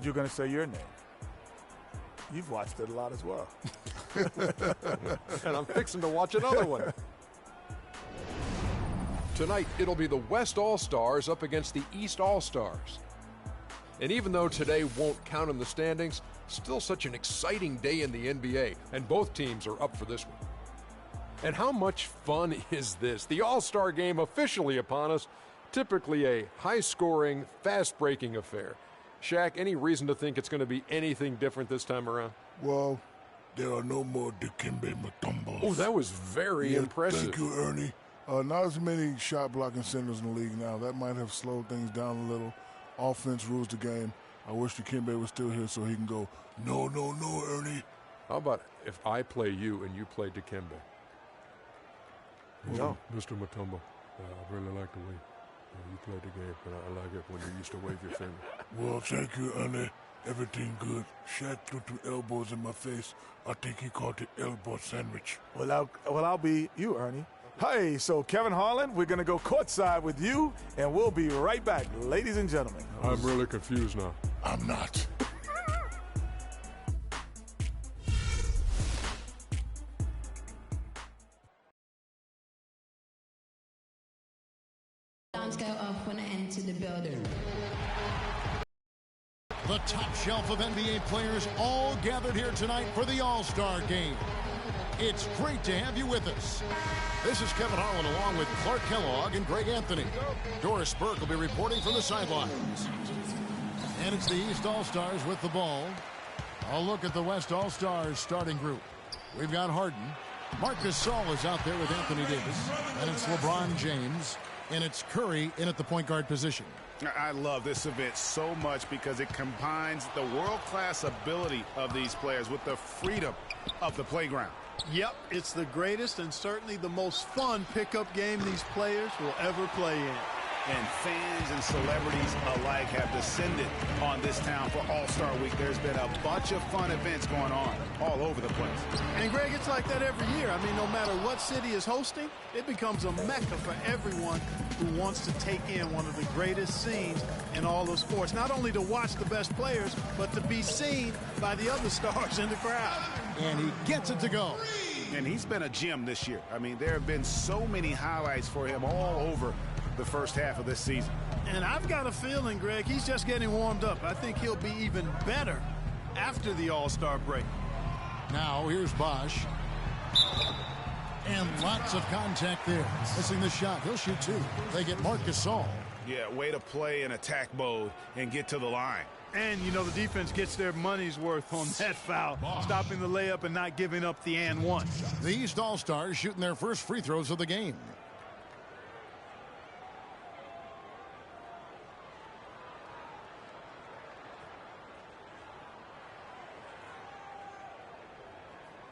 you're going to say your name. You've watched it a lot as well. And I'm fixing to watch another one. Tonight, it'll be the West All-Stars up against the East All-Stars. And even though today won't count in the standings, still such an exciting day in the NBA, and both teams are up for this one. And how much fun is this? The All-Star game officially upon us, typically a high-scoring, fast-breaking affair. Shaq, any reason to think it's going to be anything different this time around? Well, there are no more Dikembe Mutombos. Oh, that was very impressive. Thank you, Ernie. Not as many shot-blocking centers in the league now. That might have slowed things down a little. Offense rules the game. I wish Dikembe was still here so he can go, no, no, no, Ernie. How about if I play you and you play Dikembe? No. Mr. Mutombo, I really like the way you play the game, but I like it when you used to wave your finger. Well, thank you, Ernie. Everything good. Shaq threw 2 elbows in my face. I think he called it elbow sandwich. Well, I'll be you, Ernie. Hey, so Kevin Harlan, we're going to go courtside with you, and we'll be right back, ladies and gentlemen. I'm really confused now. I'm not. Alarms go off when I enter the building. The top shelf of NBA players all gathered here tonight for the All-Star Game. It's great to have you with us. This is Kevin Harlan along with Clark Kellogg and Greg Anthony. Doris Burke will be reporting from the sidelines. And it's the East All-Stars with the ball. I'll look at the West All-Stars starting group. We've got Harden. Marc Gasol is out there with Anthony Davis. And it's LeBron James. And it's Curry in at the point guard position. I love this event so much because it combines the world-class ability of these players with the freedom of the playground. Yep, it's the greatest and certainly the most fun pickup game these players will ever play in. And fans and celebrities alike have descended on this town for All-Star Week. There's been a bunch of fun events going on all over the place. And, Greg, it's like that every year. I mean, no matter what city is hosting, it becomes a mecca for everyone who wants to take in one of the greatest scenes in all of sports. Not only to watch the best players, but to be seen by the other stars in the crowd. And he gets it to go. And he's been a gem this year. I mean, there have been so many highlights for him all over the first half of this season. And I've got a feeling, Greg, he's just getting warmed up. I think he'll be even better after the All-Star break. Now here's Bosh. And lots of contact there. Missing the shot. He'll shoot 2. They get Marc Gasol. Yeah, way to play in attack mode and get to the line. And, you know, the defense gets their money's worth on that foul, stopping the layup and not giving up the and one. The East All-Stars shooting their first free throws of the game.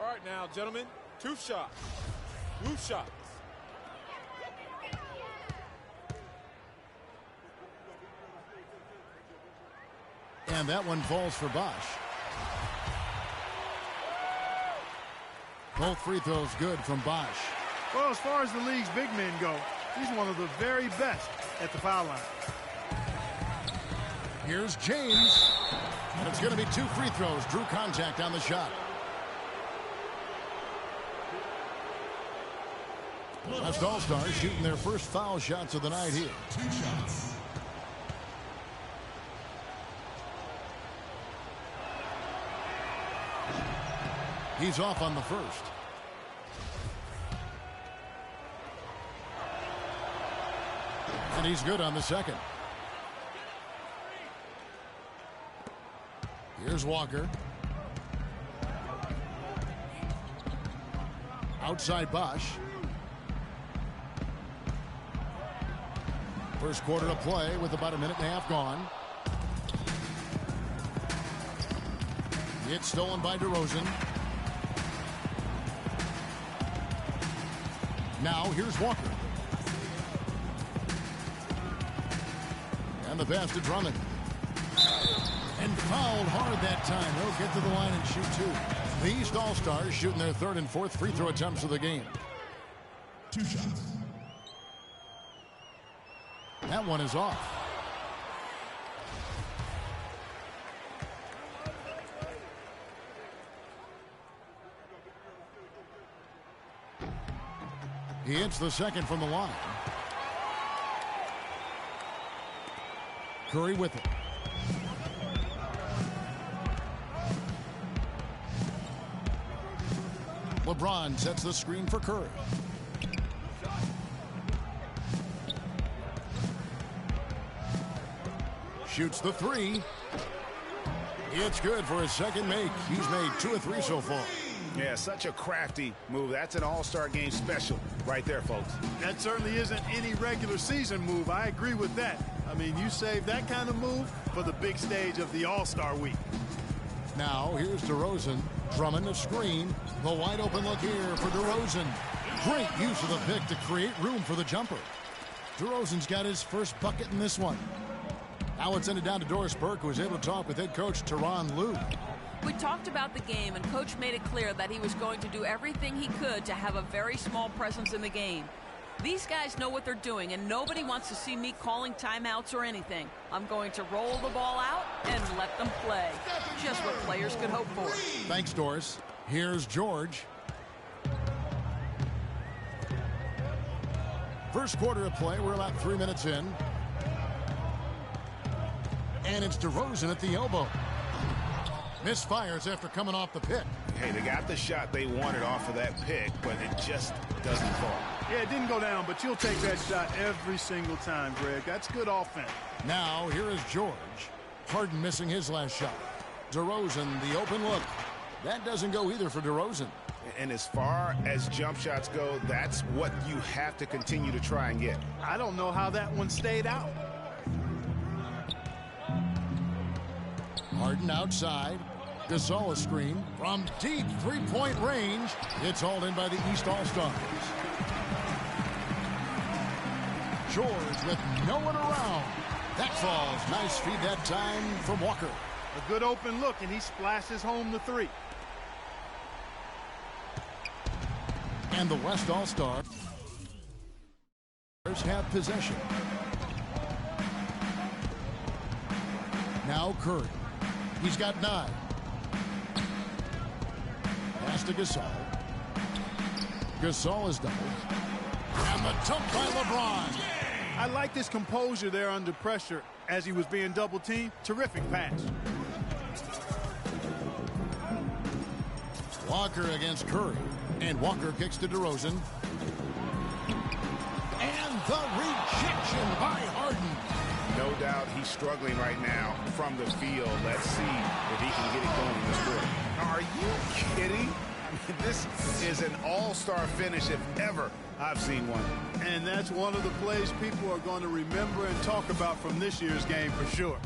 All right now, gentlemen, 2 shots. 2 shots. And that one falls for Bosh. Both free throws good from Bosh. Well, as far as the league's big men go, he's one of the very best at the foul line. Here's James. And it's going to be 2 free throws. Drew contact on the shot. West All-Stars shooting their first foul shots of the night here. 2 shots. He's off on the first. And he's good on the second. Here's Walker. Outside Bosh. First quarter of play with about 1.5 minutes gone. It's stolen by DeRozan. Now here's Walker. And the pass to Drummond. And fouled hard that time. He'll get to the line and shoot 2. The East All-Stars shooting their 3rd and 4th free throw attempts of the game. 2 shots. That one is off. He hits the second from the line. Curry with it. LeBron sets the screen for Curry. Shoots the three. It's good for his second make. He's made 2 of 3 so far. Yeah, such a crafty move. That's an all-star game special right there, folks. That certainly isn't any regular season move. I agree with that. I mean, you save that kind of move for the big stage of the All-Star week. Now, here's DeRozan. Drummond a screen. The wide open look here for DeRozan. Great use of the pick to create room for the jumper. DeRozan's got his first bucket in this one. Now let's send it down to Doris Burke, who was able to talk with head coach Tyronn Lue. We talked about the game, and Coach made it clear that he was going to do everything he could to have a very small presence in the game. These guys know what they're doing, and nobody wants to see me calling timeouts or anything. I'm going to roll the ball out and let them play. Just what players could hope for. Thanks, Doris. Here's George. First quarter of play. We're about 3 minutes in. And it's DeRozan at the elbow. Misfires after coming off the pick. Hey, they got the shot they wanted off of that pick, but it just doesn't fall. Yeah, it didn't go down, but you'll take that shot every single time, Greg. That's good offense. Now, here is George. Harden missing his last shot. DeRozan, the open look. That doesn't go either for DeRozan. And as far as jump shots go, that's what you have to continue to try and get. I don't know how that one stayed out. Harden outside. Gasol a screen from deep three-point range. It's hauled in by the East All-Stars. George with no one around. That falls. Nice feed that time from Walker. A good open look, and he splashes home the three. And the West All-Stars have possession. Now Curry. He's got 9. Pass to Gasol. Gasol is doubled. And the dunk by LeBron. I like this composure there under pressure as he was being double-teamed. Terrific pass. Walker against Curry. And Walker kicks to DeRozan. And the rejection by Harden. No doubt he's struggling right now from the field. Let's see if he can get it going in this quarter. Are you kidding? I mean, this is an all-star finish if ever I've seen one. And that's one of the plays people are going to remember and talk about from this year's game for sure.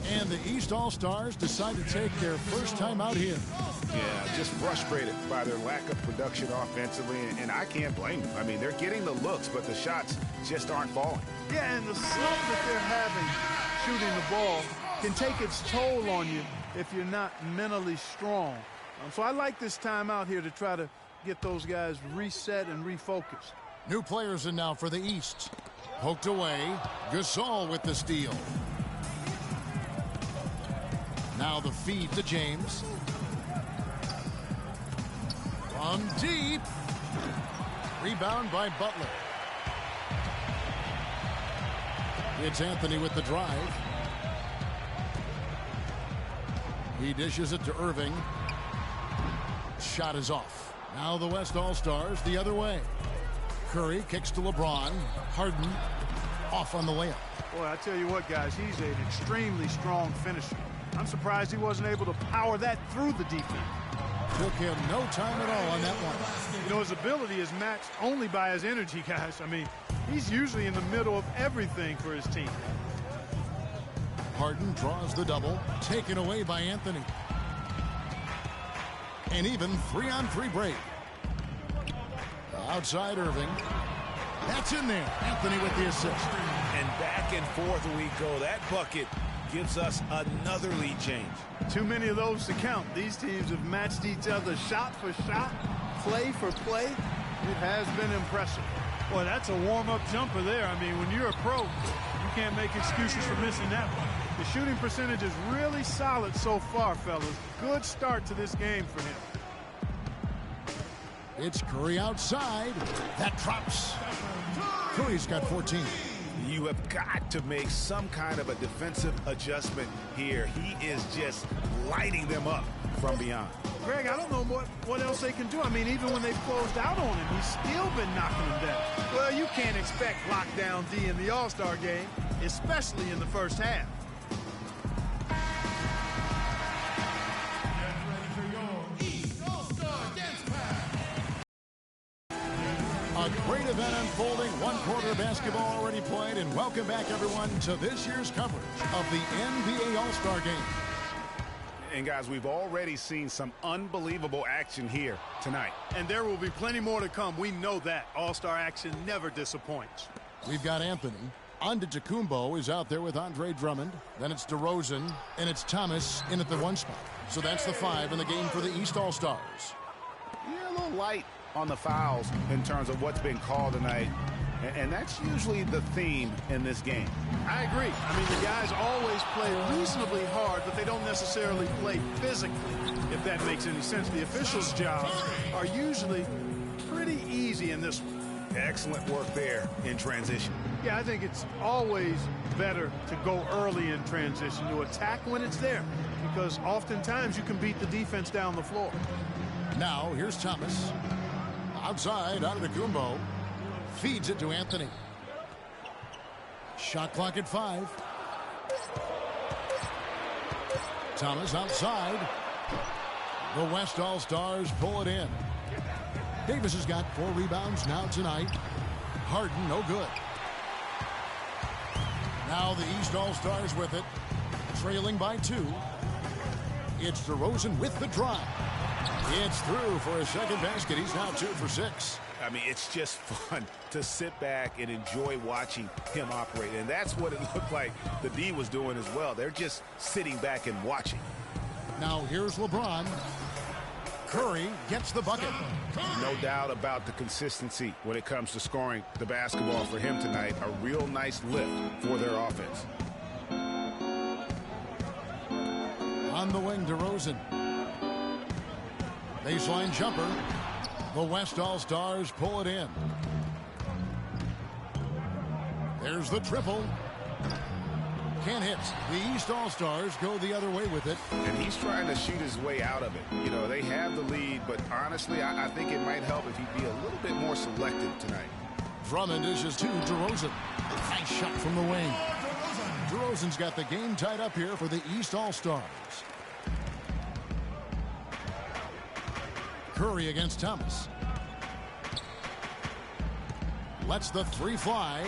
And the East All-Stars decide to take their first time out here. Yeah, just frustrated by their lack of production offensively, and I can't blame them. I mean, they're getting the looks, but the shots just aren't falling. Yeah, and the slump that they're having shooting the ball can take its toll on you if you're not mentally strong. So I like this time out here to try to get those guys reset and refocused. New players in now for the East. Poked away. Gasol with the steal. Now the feed to James. From deep. Rebound by Butler. It's Anthony with the drive. He dishes it to Irving. Shot is off. Now the West All-Stars the other way. Curry kicks to LeBron. Harden off on the layup. Boy, I tell you what, guys, he's an extremely strong finisher. I'm surprised he wasn't able to power that through the defense. Took him no time at all on that one. You know, his ability is matched only by his energy, guys. I mean, he's usually in the middle of everything for his team. Harden draws the double, taken away by Anthony. And even 3-on-3 break. Outside Irving. That's in there. Anthony with the assist. And back and forth we go. That bucket gives us another lead change. Too many of those to count. These teams have matched each other shot for shot, play for play. It has been impressive. Boy, that's a warm-up jumper there. I mean, when you're a pro, you can't make excuses for missing that one. The shooting percentage is really solid so far, fellas. Good start to this game for him. It's Curry outside. That drops. Curry's got 14. You have got to make some kind of a defensive adjustment here. He is just lighting them up from beyond. Greg, I don't know what else they can do. I mean, even when they've closed out on him, he's still been knocking them down. Well, you can't expect lockdown D in the All-Star game, especially in the first half. A great event unfolding, one quarter of basketball already played, and welcome back, everyone, to this year's coverage of the NBA All-Star Game. And guys, we've already seen some unbelievable action here tonight. And there will be plenty more to come. We know that. All-Star action never disappoints. We've got Anthony. Antetokounmpo is out there with Andre Drummond. Then it's DeRozan, and it's Thomas in at the 1 spot. So that's the 5 in the game for the East All-Stars. Yeah, a little light on the fouls in terms of what's been called tonight. And that's usually the theme in this game. I agree. I mean, the guys always play reasonably hard, but they don't necessarily play physically, if that makes any sense. The officials' jobs are usually pretty easy in this one. Excellent work there in transition. Yeah, I think it's always better to go early in transition, to attack when it's there, because oftentimes you can beat the defense down the floor. Now, here's Thomas. Outside, Antetokounmpo. Feeds it to Anthony. Shot clock at 5. Thomas outside. The West All-Stars pull it in. Davis has got 4 rebounds now tonight. Harden, no good. Now the East All-Stars with it. Trailing by 2. It's DeRozan with the drive. It's through for a second basket. He's now 2 for 6. I mean, it's just fun to sit back and enjoy watching him operate. And that's what it looked like the D was doing as well. They're just sitting back and watching. Now here's LeBron. Curry gets the bucket. No doubt about the consistency when it comes to scoring the basketball for him tonight. A real nice lift for their offense. On the wing, DeRozan. Baseline jumper. The West All-Stars pull it in. There's the triple. Can't hit. The East All-Stars go the other way with it. And he's trying to shoot his way out of it. You know, they have the lead, but honestly, I think it might help if he'd be a little bit more selective tonight. Drummond dishes to DeRozan. Nice shot from the wing. DeRozan's got the game tied up here for the East All-Stars. Curry against Thomas. Lets the 3 fly.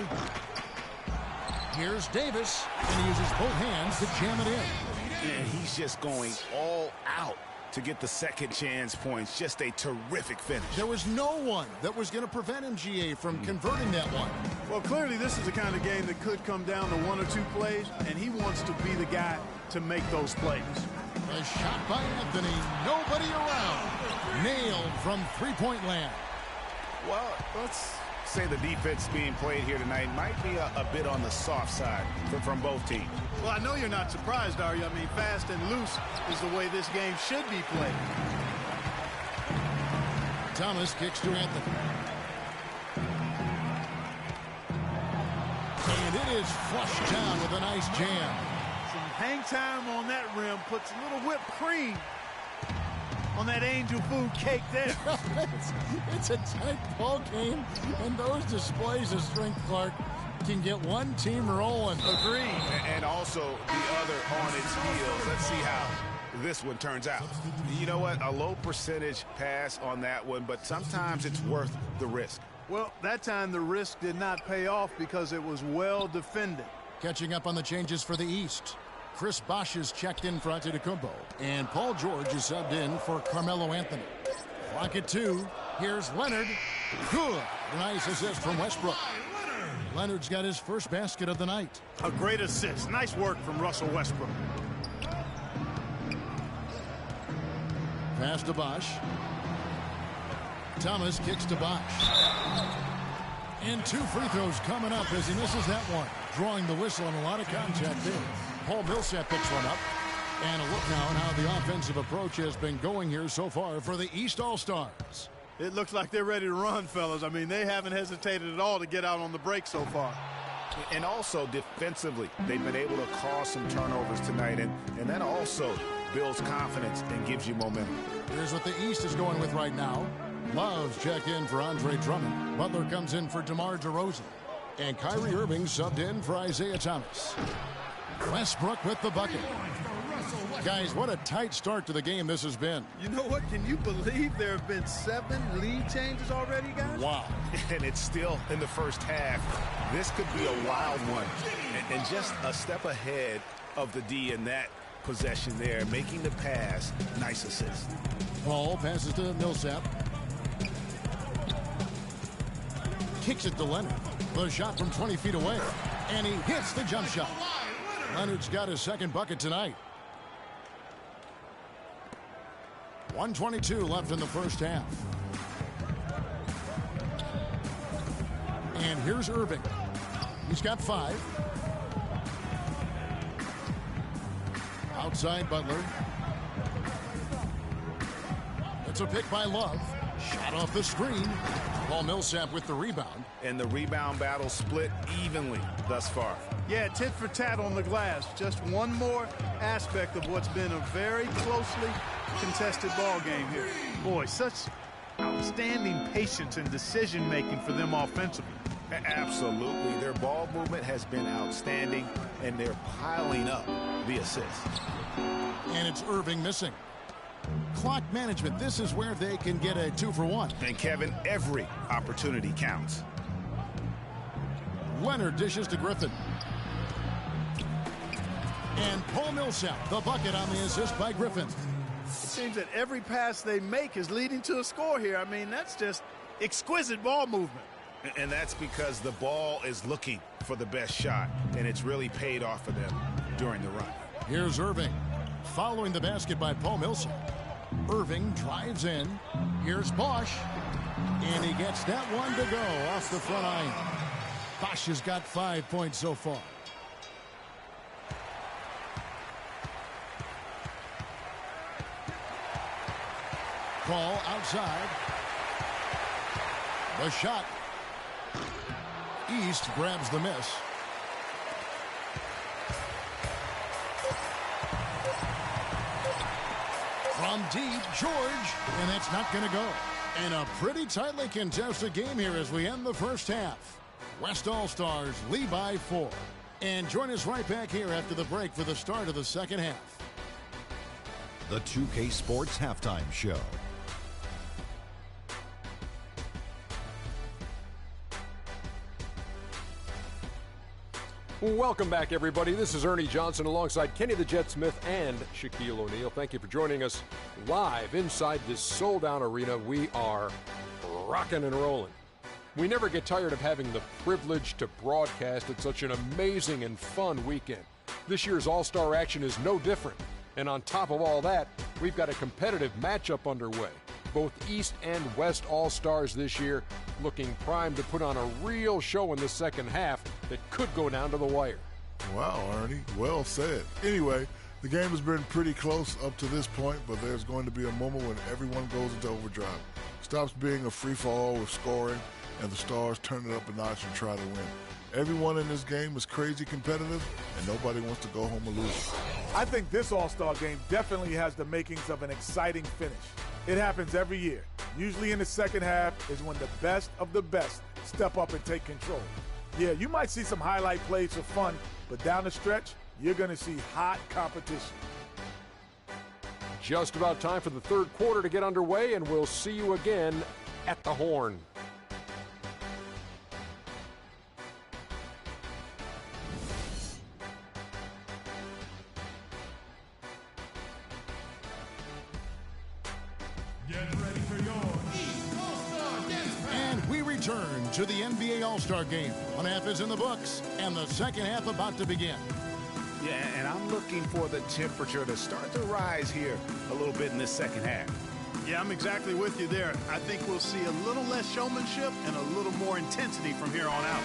Here's Davis, and he uses both hands to jam it in. And he's just going all out to get the second chance points. Just a terrific finish. There was no one that was going to prevent MGA from converting that one. Well, clearly this is the kind of game that could come down to 1 or 2 plays, and he wants to be the guy to make those plays. A shot by Anthony. Nobody around. Nailed from three-point land. Well, let's say the defense being played here tonight might be a bit on the soft side from both teams. Well, I know you're not surprised, are you? I mean, fast and loose is the way this game should be played. Thomas kicks to Anthony. And it is flushed down with a nice jam. Some hang time on that rim puts a little whipped cream on that angel food cake there. It's a tight ball game, and those displays of strength, Clark, can get one team rolling. Agreed. And also the other on its heels. Let's see how this one turns out. You know what? A low percentage pass on that one, but sometimes it's worth the risk. Well, that time the risk did not pay off because it was well defended. Catching up on the changes for the East. Chris Bosh is checked in for Antetokounmpo, and Paul George is subbed in for Carmelo Anthony. Clock at 2. Here's Leonard. Good. Nice assist from Westbrook. Leonard's got his first basket of the night. A great assist. Nice work from Russell Westbrook. Pass to Bosh. Thomas kicks to Bosh. And 2 free throws coming up as he misses that one. drawing the whistle and a lot of contact there. Paul Millsap picks one up. And a look now at how the offensive approach has been going here so far for the East All-Stars. It looks like they're ready to run, fellas. I mean, they haven't hesitated at all to get out on the break so far. And also defensively, they've been able to cause some turnovers tonight, and that also builds confidence and gives you momentum. Here's what the East is going with right now. Love's check in for Andre Drummond. Butler comes in for DeMar DeRozan. And Kyrie Irving subbed in for Isaiah Thomas. Westbrook with the bucket. Guys, what a tight start to the game this has been. You know what? Can you believe there have been 7 lead changes already, guys? Wow. And it's still in the first half. This could be a wild one. And just a step ahead of the D in that possession there, making the pass. Nice assist. Paul passes to Millsap. Kicks it to Leonard. The shot from 20 feet away. And he hits the jump shot. Leonard's got his second bucket tonight. 1:22 left in the first half. And here's Irving. He's got 5. Outside Butler. It's a pick by Love. Shot off the screen. Paul Millsap with the rebound. And the rebound battle split evenly thus far. Yeah, tit for tat on the glass. Just one more aspect of what's been a very closely contested ball game here. Boy, such outstanding patience and decision-making for them offensively. Absolutely. Their ball movement has been outstanding, and they're piling up the assists. And it's Irving missing. Clock management. This is where they can get a 2-for-1. And, Kevin, every opportunity counts. Leonard dishes to Griffin. And Paul Millsap, the bucket on the assist by Griffin. It seems that every pass they make is leading to a score here. I mean, that's just exquisite ball movement. And that's because the ball is looking for the best shot, and it's really paid off for them during the run. Here's Irving. Following the basket by Paul Millsap. Irving drives in. Here's Bosch. And he gets that one to go off the front iron. Bosch has got 5 points so far. Paul outside. The shot. East grabs the miss. From deep, George, and that's not going to go. And a pretty tightly contested game here as we end the first half. West All-Stars lead by 4. And join us right back here after the break for the start of the second half. The 2K Sports Halftime Show. Welcome back, everybody. This is Ernie Johnson alongside Kenny the Jet Smith and Shaquille O'Neal. Thank you for joining us live inside this sold-out arena. We are rocking and rolling. We never get tired of having the privilege to broadcast at such an amazing and fun weekend. This year's All-Star action is no different. And on top of all that, we've got a competitive matchup underway. Both East and West All-Stars this year looking primed to put on a real show in the second half that could go down to the wire. Wow, Ernie, well said. Anyway, the game has been pretty close up to this point, but there's going to be a moment when everyone goes into overdrive. Stops being a free-for-all with scoring, and the Stars turn it up a notch and try to win. Everyone in this game is crazy competitive, and nobody wants to go home a loser. I think this All-Star game definitely has the makings of an exciting finish. It happens every year. Usually in the second half is when the best of the best step up and take control. Yeah, you might see some highlight plays for fun, but down the stretch, you're going to see hot competition. Just about time for the third quarter to get underway, and we'll see you again at the Horn. Return to the NBA All-Star Game. One half is in the books, and the second half about to begin. Yeah, and I'm looking for the temperature to start to rise here a little bit in this second half. Yeah, I'm exactly with you there. I think we'll see a little less showmanship and a little more intensity from here on out.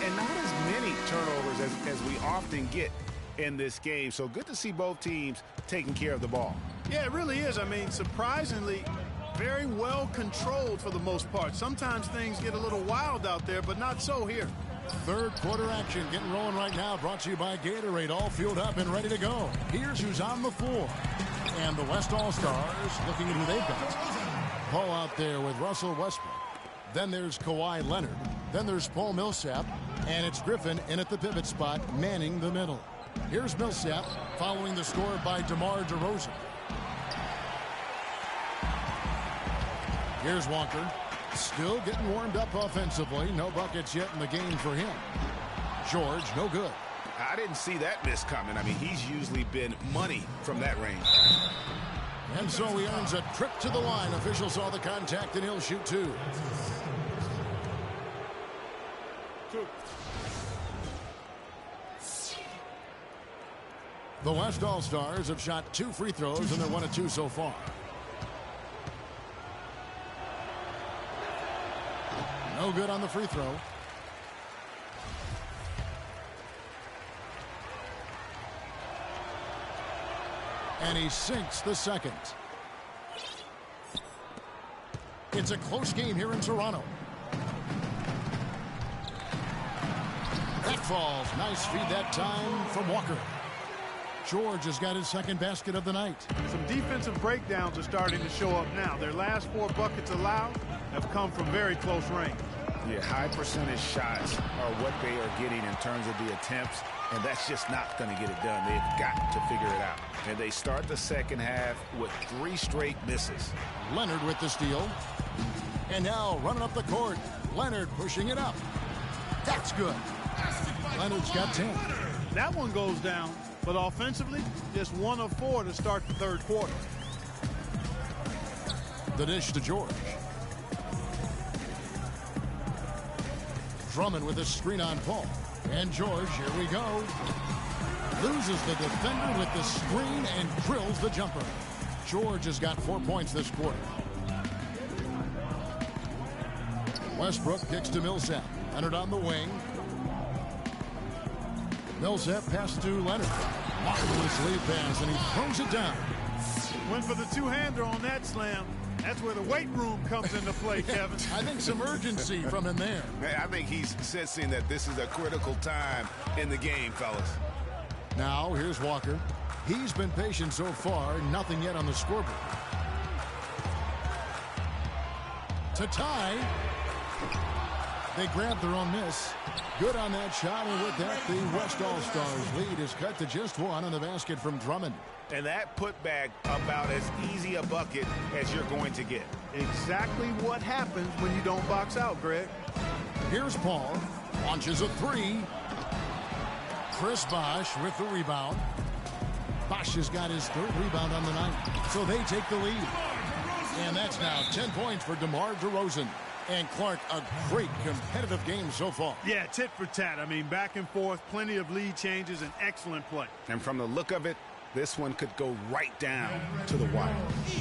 And not as many turnovers as we often get in this game. So good to see both teams taking care of the ball. Yeah, it really is. I mean, surprisingly, very well controlled for the most part. Sometimes things get a little wild out there, but not so here. Third quarter action getting rolling right now, brought to you by Gatorade, all fueled up and ready to go. Here's who's on the floor. And the West All-Stars looking at who they've got. Paul out there with Russell Westbrook. Then there's Kawhi Leonard. Then there's Paul Millsap. And it's Griffin in at the pivot spot, manning the middle. Here's Millsap following the score by DeMar DeRozan. Here's Walker. Still getting warmed up offensively. No buckets yet in the game for him. George, no good. I didn't see that miss coming. I mean, he's usually been money from that range. And so he earns a trip to the line. Officials saw the contact, and he'll shoot two. The West All-Stars have shot 2 free throws, and they're 1 of 2 so far. No good on the free throw. And he sinks the second. It's a close game here in Toronto. That falls. Nice feed that time from Walker. George has got his second basket of the night. Some defensive breakdowns are starting to show up now. Their last 4 buckets allowed have come from very close range. Yeah, high percentage shots are what they are getting in terms of the attempts, and that's just not going to get it done. They've got to figure it out. And they start the second half with 3 straight misses. Leonard with the steal. And now running up the court. Leonard pushing it up. That's good. Leonard's got 10. That one goes down, but offensively, just 1 of 4 to start the third quarter. The dish to George. Drummond with a screen on Paul. And George, here we go. Loses the defender with the screen and drills the jumper. George has got 4 points this quarter. Westbrook kicks to Millsap. Leonard on the wing. Millsap pass to Leonard. Marvelous lead pass, and he throws it down. Went for the two-hander on that slam. That's where the weight room comes into play, Kevin. I think some urgency from him there. I think he's sensing that this is a critical time in the game, fellas. Now, here's Walker. He's been patient so far. Nothing yet on the scoreboard. To tie. They grab their own miss. Good on that shot, and with that, the West All-Stars lead is cut to just 1 on the basket from Drummond. And that putback about as easy a bucket as you're going to get. Exactly what happens when you don't box out, Greg. Here's Paul. Launches a 3. Chris Bosh with the rebound. Bosh has got his 3rd rebound on the night. So they take the lead. And that's now 10 points for DeMar DeRozan. And Clark, a great competitive game so far. Yeah, tit for tat. I mean, back and forth, plenty of lead changes, and excellent play. And from the look of it, this one could go right down to the wire.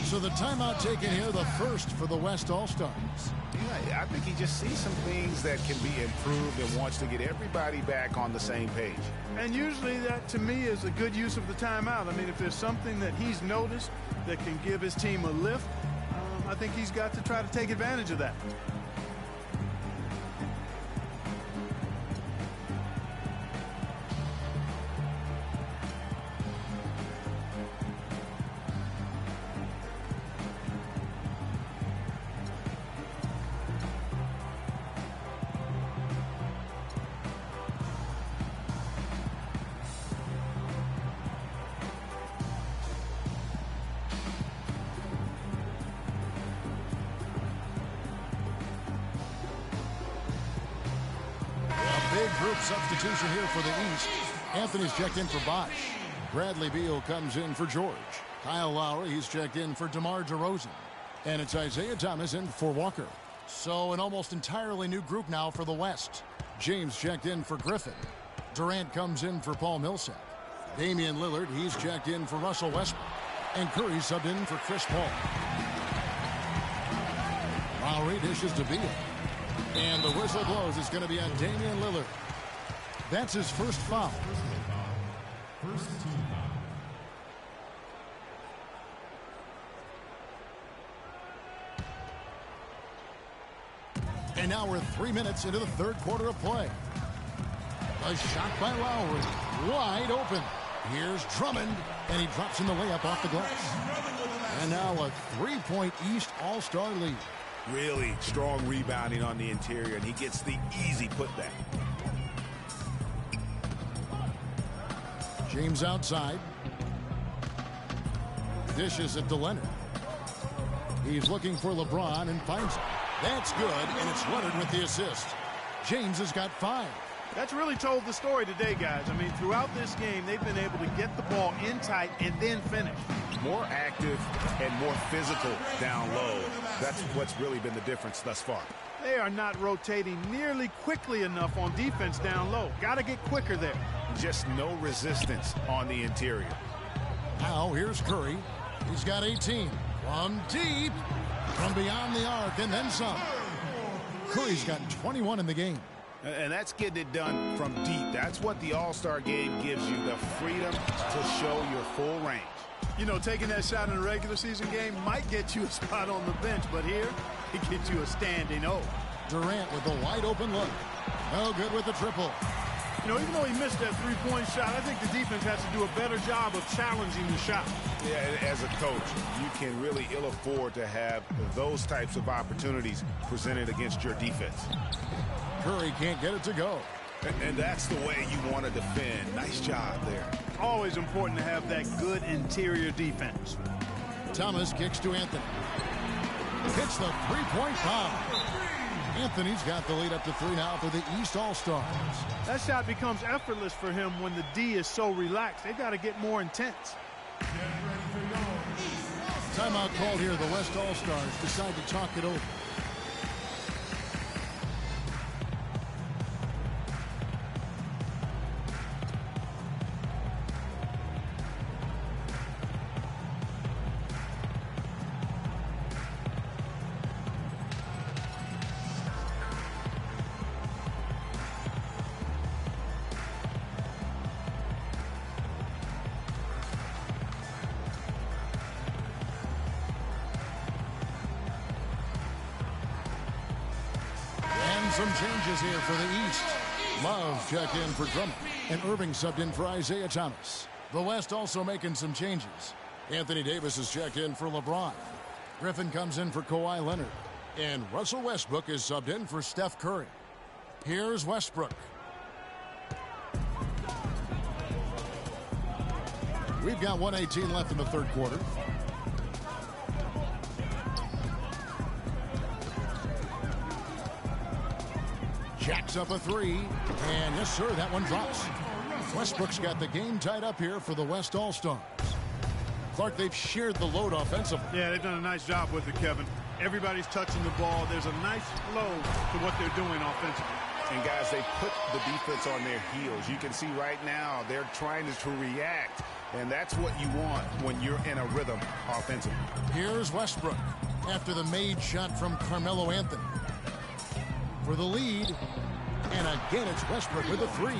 So the timeout taken here, the first for the West All-Stars. Yeah, I think he just sees some things that can be improved and wants to get everybody back on the same page. And usually that, to me, is a good use of the timeout. I mean, if there's something that he's noticed that can give his team a lift, I think he's got to try to take advantage of that. Group substitution here for the East. Anthony's checked in for Bosh. Bradley Beal comes in for George. Kyle Lowry, he's checked in for DeMar DeRozan. And it's Isaiah Thomas in for Walker. So an almost entirely new group now for the West. James checked in for Griffin. Durant comes in for Paul Millsap. Damian Lillard, he's checked in for Russell Westbrook. And Curry subbed in for Chris Paul. Lowry dishes to Beal. And the whistle blows. It's going to be on Damian Lillard. That's his first foul. First team foul. And now we're 3 minutes into the third quarter of play. A shot by Lowry. Wide open. Here's Drummond. And he drops in the layup off the glass. And now a three-point East All-Star lead. Really strong rebounding on the interior, and he gets the easy putback. James outside. Dishes it to Leonard. He's looking for LeBron and finds it. That's good, and it's Leonard with the assist. James has got 5. That's really told the story today, guys. I mean, throughout this game, they've been able to get the ball in tight and then finish. More active and more physical down low. That's what's really been the difference thus far. They are not rotating nearly quickly enough on defense down low. Got to get quicker there. Just no resistance on the interior. Now here's Curry. He's got 18. From deep. From beyond the arc and then some. Curry's got 21 in the game. And that's getting it done from deep. That's what the All-Star game gives you, the freedom to show your full range. You know, taking that shot in a regular season game might get you a spot on the bench, but here, it gets you a standing O. Durant with a wide open look. No good with the triple. You know, even though he missed that three-point shot, I think the defense has to do a better job of challenging the shot. Yeah, as a coach, you can really ill afford to have those types of opportunities presented against your defense. Curry can't get it to go. And that's the way you want to defend. Nice job there. Always important to have that good interior defense. Thomas kicks to Anthony. Hits the three-point foul. Anthony's got the lead up to 3 now for the East All-Stars. That shot becomes effortless for him when the D is so relaxed. They've got to get more intense. Timeout called here. The West All-Stars decide to talk it over. Some changes here for the East. Love checked in for Drummond, and Irving subbed in for Isaiah Thomas. The West also making some changes. Anthony Davis is checked in for LeBron. Griffin comes in for Kawhi Leonard. And Russell Westbrook is subbed in for Steph Curry. Here's Westbrook. We've got 1:18 left in the third quarter. Jacks up a 3, and yes, sir, that one drops. Westbrook's got the game tied up here for the West All-Stars. Clark, they've shared the load offensively. Yeah, they've done a nice job with it, Kevin. Everybody's touching the ball. There's a nice flow to what they're doing offensively. And, guys, they put the defense on their heels. You can see right now they're trying to react, and that's what you want when you're in a rhythm offensively. Here's Westbrook after the made shot from Carmelo Anthony. For the lead, and again it's Westbrook with a 3.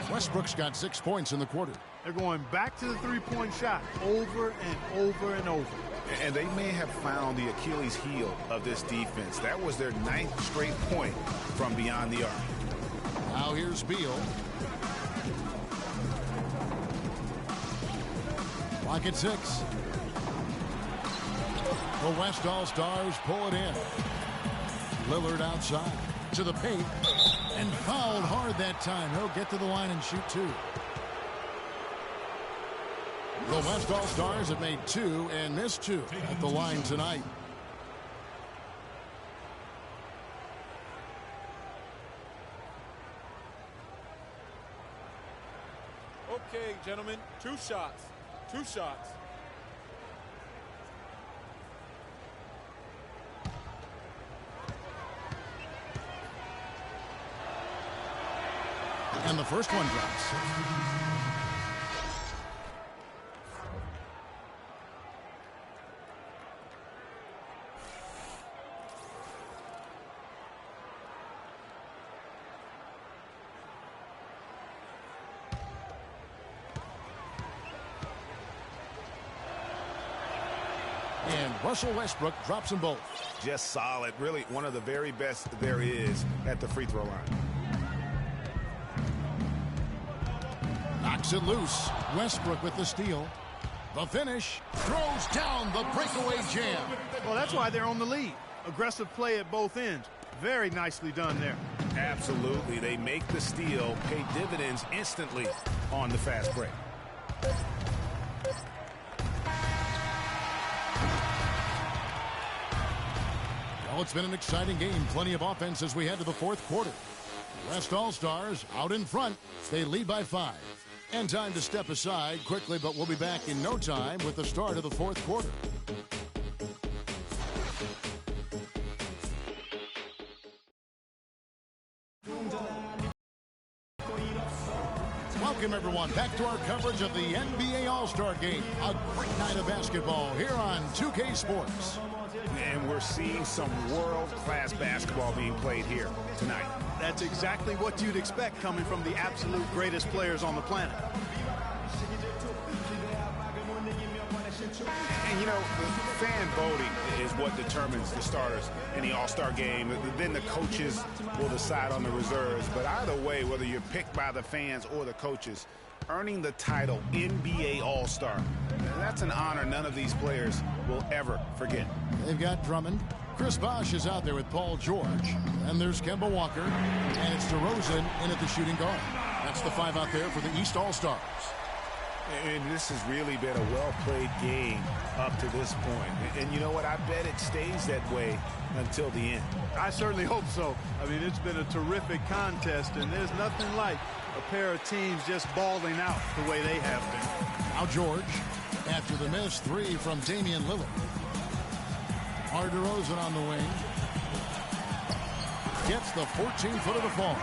Westbrook's got 6 points in the quarter. They're going back to the three-point shot over and over and over. And they may have found the Achilles heel of this defense. That was their 9th straight point from beyond the arc. Now here's Beal. Clock at 6. The West All-Stars pull it in. Lillard outside to the paint and fouled hard that time. He'll get to the line and shoot 2. The West All-Stars have made 2 and missed 2 at the line tonight. Okay, gentlemen, 2 shots. 2 shots. And the first one drops. Russell Westbrook drops them both. Just solid. Really one of the very best there is at the free throw line. Knocks it loose. Westbrook with the steal. The finish. Throws down the breakaway jam. Well, that's why they're on the lead. Aggressive play at both ends. Very nicely done there. Absolutely. They make the steal, pay dividends instantly on the fast break. Well, it's been an exciting game. Plenty of offense as we head to the fourth quarter. West All-Stars out in front. They lead by 5. And time to step aside quickly, but we'll be back in no time with the start of the fourth quarter. Welcome, everyone, back to our coverage of the NBA All-Star Game. A great night of basketball here on 2K Sports. And we're seeing some world-class basketball being played here tonight. That's exactly what you'd expect coming from the absolute greatest players on the planet. And, you know, the fan voting is what determines the starters in the All-Star Game. Then the coaches will decide on the reserves. But either way, whether you're picked by the fans or the coaches, earning the title NBA All-Star, that's an honor none of these players will ever forget. They've got Drummond. Chris Bosh is out there with Paul George. And there's Kemba Walker. And it's DeRozan in at the shooting guard. That's the 5 out there for the East All-Stars. And this has really been a well-played game up to this point. And you know what? I bet it stays that way until the end. I certainly hope so. I mean, it's been a terrific contest, and there's nothing like a pair of teams just balling out the way they have been. Now George, after the miss 3 from Damian Lillard. DeRozan on the wing. Gets the 14-footer to fall.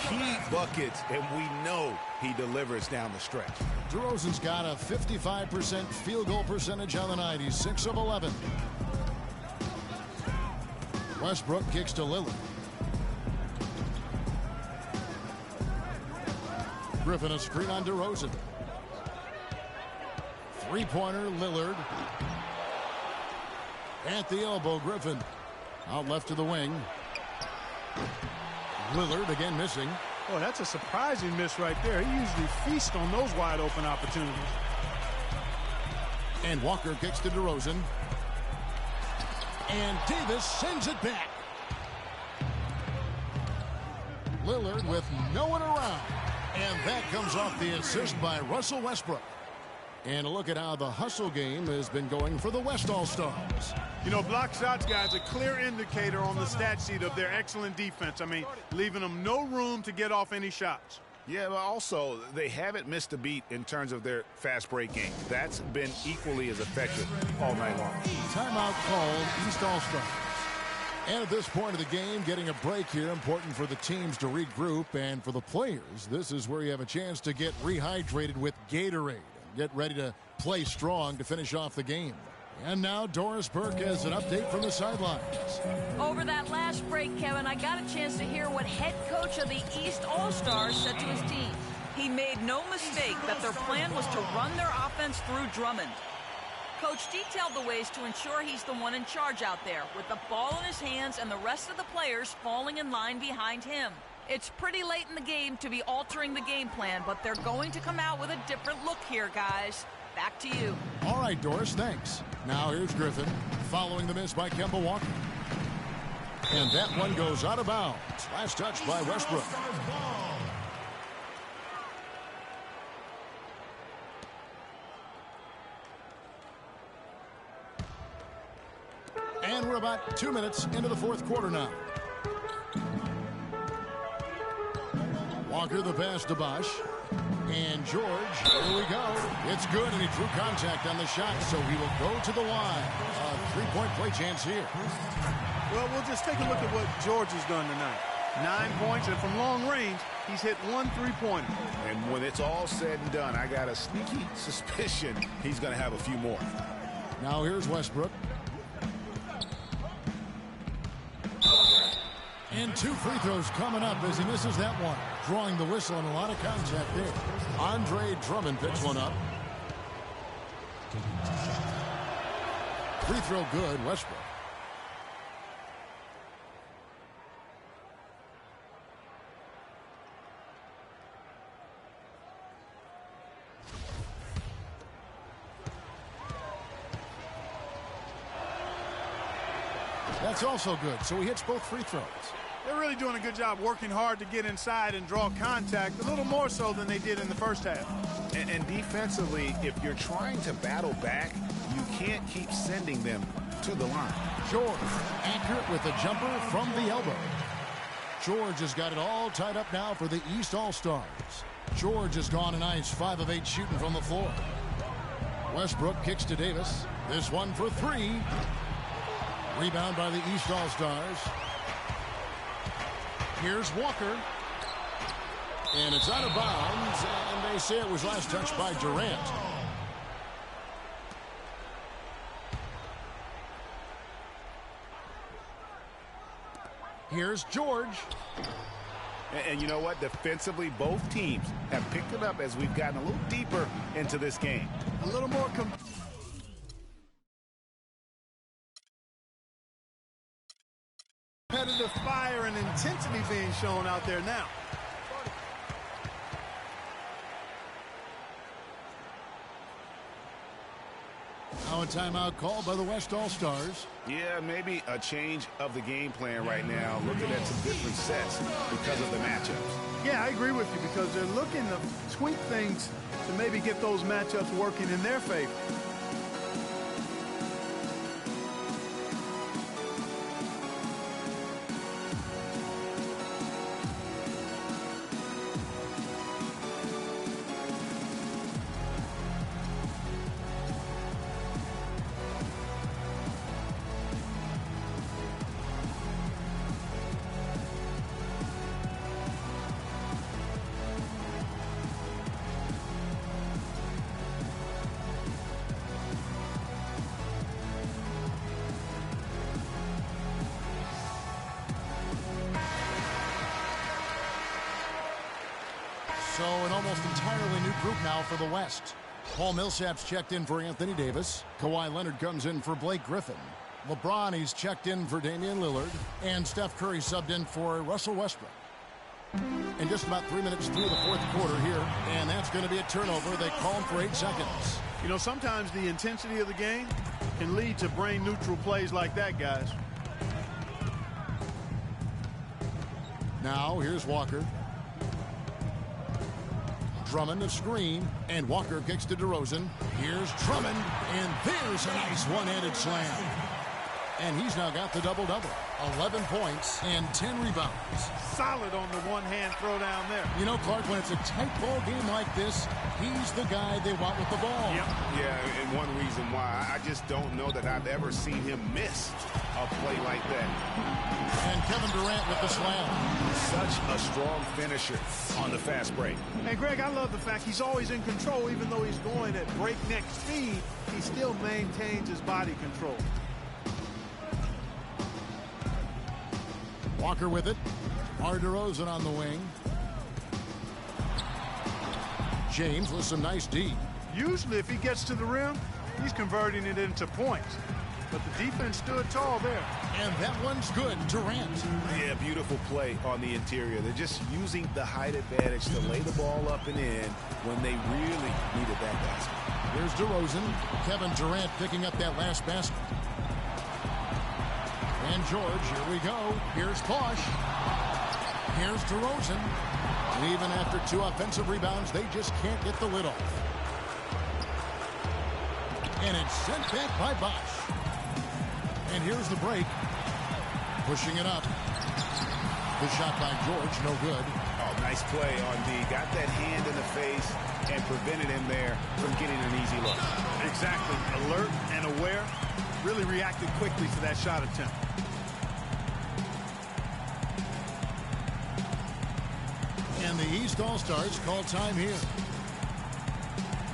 Key buckets, and we know he delivers down the stretch. DeRozan's got a 55% field goal percentage on the night. He's 6 of 11. Westbrook kicks to Lillard. Griffin a screen on DeRozan. Three-pointer Lillard. At the elbow, Griffin. Out left to the wing. Lillard again missing. Oh, that's a surprising miss right there. He usually feasts on those wide open opportunities. And Walker kicks to DeRozan. And Davis sends it back. Lillard with no one around. And that comes off the assist by Russell Westbrook. And a look at how the hustle game has been going for the West All-Stars. You know, block shots, guys, a clear indicator on the stat sheet of their excellent defense. I mean, leaving them no room to get off any shots. Yeah, but also, they haven't missed a beat in terms of their fast break game. That's been equally as effective all night long. Timeout called, East All-Stars. And at this point of the game, getting a break here, important for the teams to regroup. And for the players, this is where you have a chance to get rehydrated with Gatorade. Get ready to play strong to finish off the game. And now Doris Burke has an update from the sidelines. Over that last break, Kevin, I got a chance to hear what head coach of the East All-Stars said to his team. He made no mistake that their plan was to run their offense through Drummond. Coach detailed the ways to ensure he's the one in charge out there, with the ball in his hands and the rest of the players falling in line behind him. It's pretty late in the game to be altering the game plan, but they're going to come out with a different look here, guys. Back to you. All right, Doris, thanks. Now here's Griffin, following the miss by Kemba Walker. And that one goes out of bounds. Last touch by Westbrook. And we're about 2 minutes into the fourth quarter now. Walker the pass to Bosh. And George, here we go. It's good, and he drew contact on the shot, so he will go to the line. A three-point play chance here. Well, we'll just take a look at what George has done tonight. 9 points, and from long range, he's hit 1 3-pointer. And when it's all said and done, I got a sneaky suspicion he's going to have a few more. Now here's Westbrook. And 2 free throws coming up as he misses that one. Drawing the whistle and a lot of contact there. Andre Drummond picks one up. Free throw good, Westbrook. That's also good, so he hits both free throws. They're really doing a good job working hard to get inside and draw contact, a little more so than they did in the first half. And defensively, if you're trying to battle back, you can't keep sending them to the line. George, accurate with a jumper from the elbow. George has got it all tied up now for the East All-Stars. George has gone a nice 5 of 8 shooting from the floor. Westbrook kicks to Davis. This one for 3. Rebound by the East All-Stars. Here's Walker. And it's out of bounds, and they say it was last touched by Durant. Here's George. And you know what? Defensively, both teams have picked it up as we've gotten a little deeper into this game. A little more competitive fire and intensity being shown out there now. Now a timeout called by the West All-Stars. Yeah, maybe a change of the game plan right now, looking at some different sets because of the matchups. Yeah, I agree with you because they're looking to tweak things to maybe get those matchups working in their favor. So an almost entirely new group now for the West. Paul Millsap's checked in for Anthony Davis. Kawhi Leonard comes in for Blake Griffin. LeBron, he's checked in for Damian Lillard. And Steph Curry subbed in for Russell Westbrook. And just about 3 minutes through the fourth quarter here. And that's going to be a turnover. They call him for 8 seconds. You know, sometimes the intensity of the game can lead to brain-neutral plays like that, guys. Now, here's Walker. Drummond a screen, and Walker kicks to DeRozan. Here's Drummond, and there's a nice one-handed slam. And he's now got the double-double. 11 points and 10 rebounds. Solid on the one-hand throw down there. You know, Clark, when it's a tight ball game like this, he's the guy they want with the ball. Yep. Yeah, and one reason why, I just don't know that I've ever seen him miss a play like that. And Kevin Durant with the slam. Such a strong finisher on the fast break. And Greg, I love the fact he's always in control. Even though he's going at breakneck speed, he still maintains his body control. Walker with it. DeRozan on the wing. James with some nice D. Usually if he gets to the rim, he's converting it into points. But the defense stood tall there. And that one's good. Durant. Yeah, beautiful play on the interior. They're just using the height advantage to lay the ball up and in when they really needed that basket. Here's DeRozan. Kevin Durant picking up that last basket. And George, here we go. Here's Bosch. Here's DeRozan. And even after 2 offensive rebounds, they just can't get the lid off. And it's sent back by Bosch. And here's the break. Pushing it up. The shot by George, no good. Oh, nice play on D. Got that hand in the face and prevented him there from getting an easy look. Exactly. Alert and aware. Really reacted quickly to that shot attempt. And the East All-Stars call time here.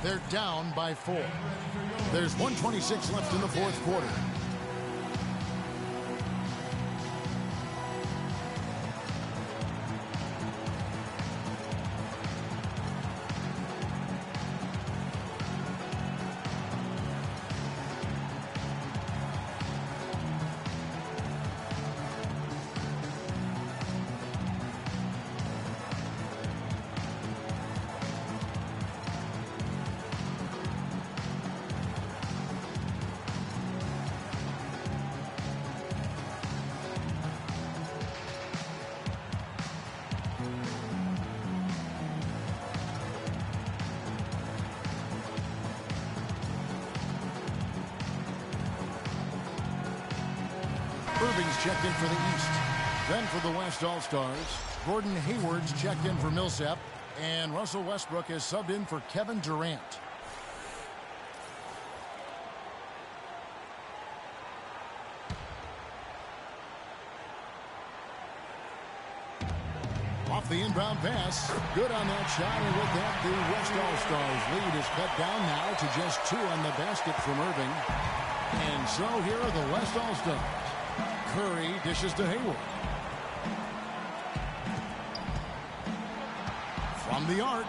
They're down by 4. There's 1:26 left in the fourth quarter. Irving's checked in for the East. Then for the West All-Stars, Gordon Hayward's checked in for Millsap. And Russell Westbrook has subbed in for Kevin Durant. Off the inbound pass. Good on that shot. And with that, the West All-Stars lead is cut down now to just 2 on the basket from Irving. And so here are the West All-Stars. Curry dishes to Hayward. From the arc.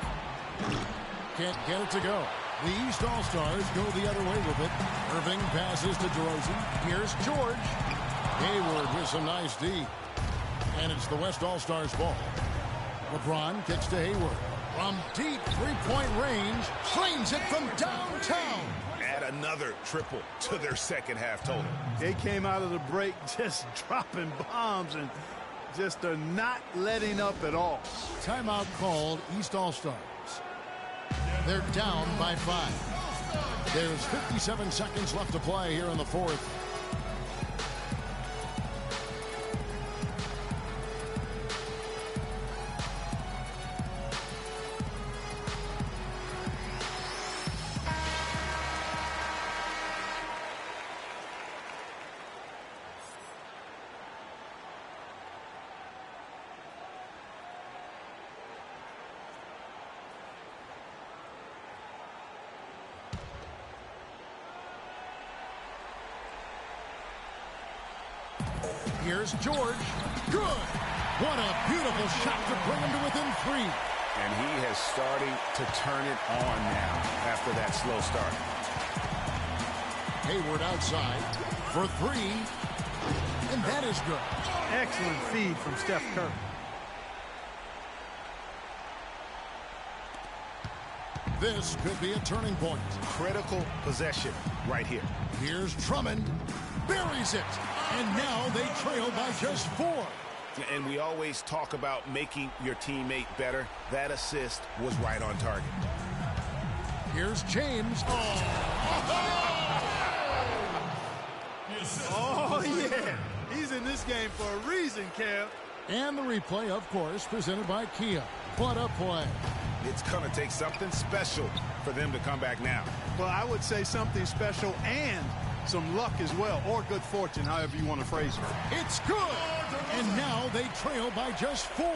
Can't get it to go. The East All-Stars go the other way with it. Irving passes to DeRozan. Here's George. Hayward with some nice D. And it's the West All-Stars ball. LeBron kicks to Hayward. From deep three-point range. Flings it from downtown. Add another triple to their second half total. They came out of the break just dropping bombs and just are not letting up at all. Timeout called, East All-Stars. They're down by 5. There's 57 seconds left to play here in the fourth. Here's George. Good. What a beautiful shot to bring him to within 3. And he has starting to turn it on now after that slow start. Hayward outside for 3. And that is good. Excellent feed from Steph Curry. This could be a turning point. Critical possession right here. Here's Drummond. Buries it. And now they trail by just 4. And we always talk about making your teammate better. That assist was right on target. Here's James. Oh, yeah. He's in this game for a reason, Kev. And the replay, of course, presented by Kia. What a play. It's going to take something special for them to come back now. Well, I would say something special and some luck as well, or good fortune, however you want to phrase it. It's good. And now they trail by just 4.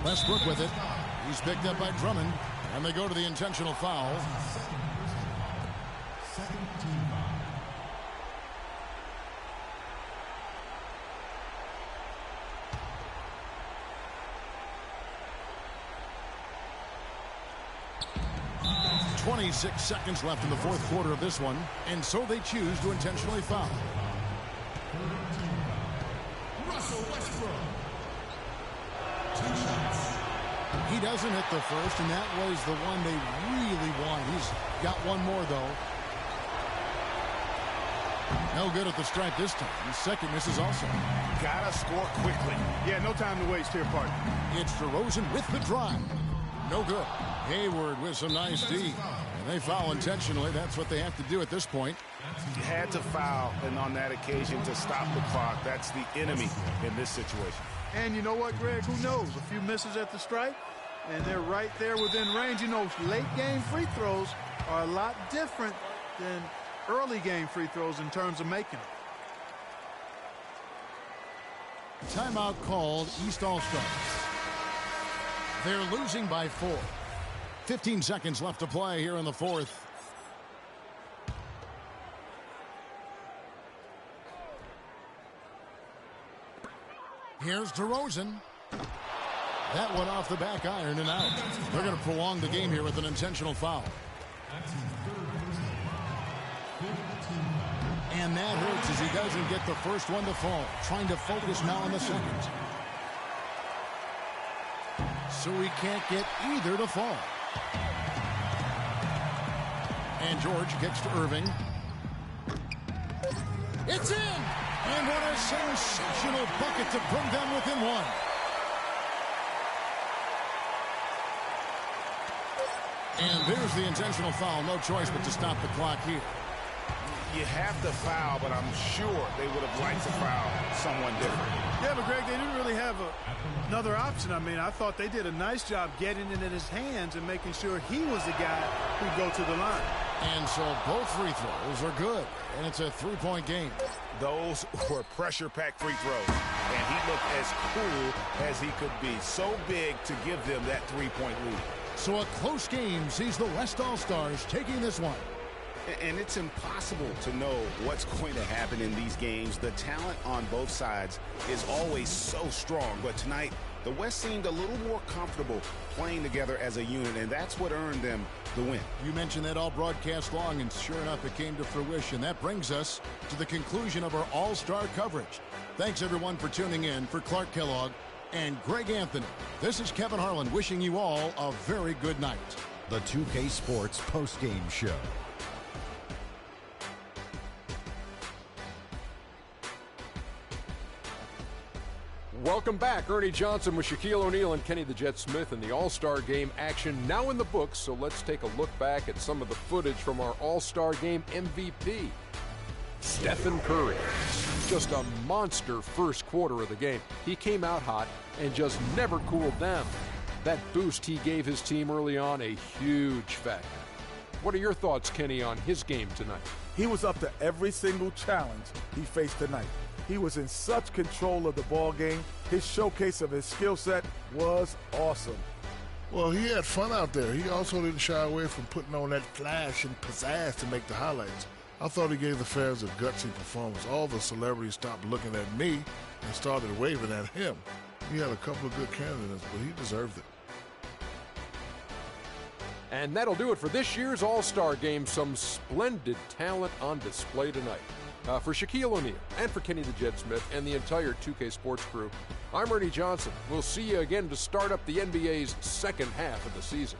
Westbrook with it. He's picked up by Drummond. And they go to the intentional foul. Second team foul. .26 seconds left in the fourth quarter of this one, and so they choose to intentionally foul. Russell Westbrook. 2 shots. He doesn't hit the first, and that was the one they really wanted. He's got one more, though. No good at the stripe this time. His second misses also. Gotta score quickly. Yeah, no time to waste here, partner. It's DeRozan with the drive. No good. Hayward with some nice D. And they foul intentionally. That's what they have to do at this point. You had to foul, and on that occasion to stop the clock. That's the enemy in this situation. And you know what, Greg? Who knows? A few misses at the stripe, and they're right there within range. You know, late-game free throws are a lot different than early-game free throws in terms of making them. Timeout called, East All-Stars. They're losing by 4. 15 seconds left to play here in the fourth. Here's DeRozan. That went off the back iron and out. They're going to prolong the game here with an intentional foul. And that hurts as he doesn't get the first one to fall. Trying to focus now on the second. So he can't get either to fall. And George kicks to Irving. It's in! And what a sensational bucket to bring them within 1. And there's the intentional foul. No choice but to stop the clock here. You have to foul, but I'm sure they would have liked to foul someone different. Yeah, but Greg, they didn't really have another option. I mean, I thought they did a nice job getting it in his hands and making sure he was the guy who'd go to the line. And so both free throws are good, and it's a three-point game. Those were pressure-packed free throws, and he looked as cool as he could be. So big to give them that three-point lead. So a close game sees the West All-Stars taking this one. And it's impossible to know what's going to happen in these games. The talent on both sides is always so strong. But tonight, the West seemed a little more comfortable playing together as a unit, and that's what earned them the win. You mentioned that all broadcast long, and sure enough, it came to fruition. That brings us to the conclusion of our All-Star coverage. Thanks, everyone, for tuning in. For Clark Kellogg and Greg Anthony, this is Kevin Harlan wishing you all a very good night. The 2K Sports postgame show. Welcome back. Ernie Johnson with Shaquille O'Neal and Kenny the Jet Smith in the All-Star Game action now in the books. So let's take a look back at some of the footage from our All-Star Game MVP, Stephen Curry. Just a monster first quarter of the game. He came out hot and just never cooled down. That boost he gave his team early on, a huge factor. What are your thoughts, Kenny, on his game tonight? He was up to every single challenge he faced tonight. He was in such control of the ball game. His showcase of his skill set was awesome. Well, he had fun out there. He also didn't shy away from putting on that flash and pizzazz to make the highlights. I thought he gave the fans a gutsy performance. All the celebrities stopped looking at me and started waving at him. He had a couple of good candidates, but he deserved it. And that'll do it for this year's All-Star Game. Some splendid talent on display tonight. For Shaquille O'Neal and for Kenny the Jet Smith and the entire 2K Sports crew, I'm Ernie Johnson. We'll see you again to start up the NBA's second half of the season.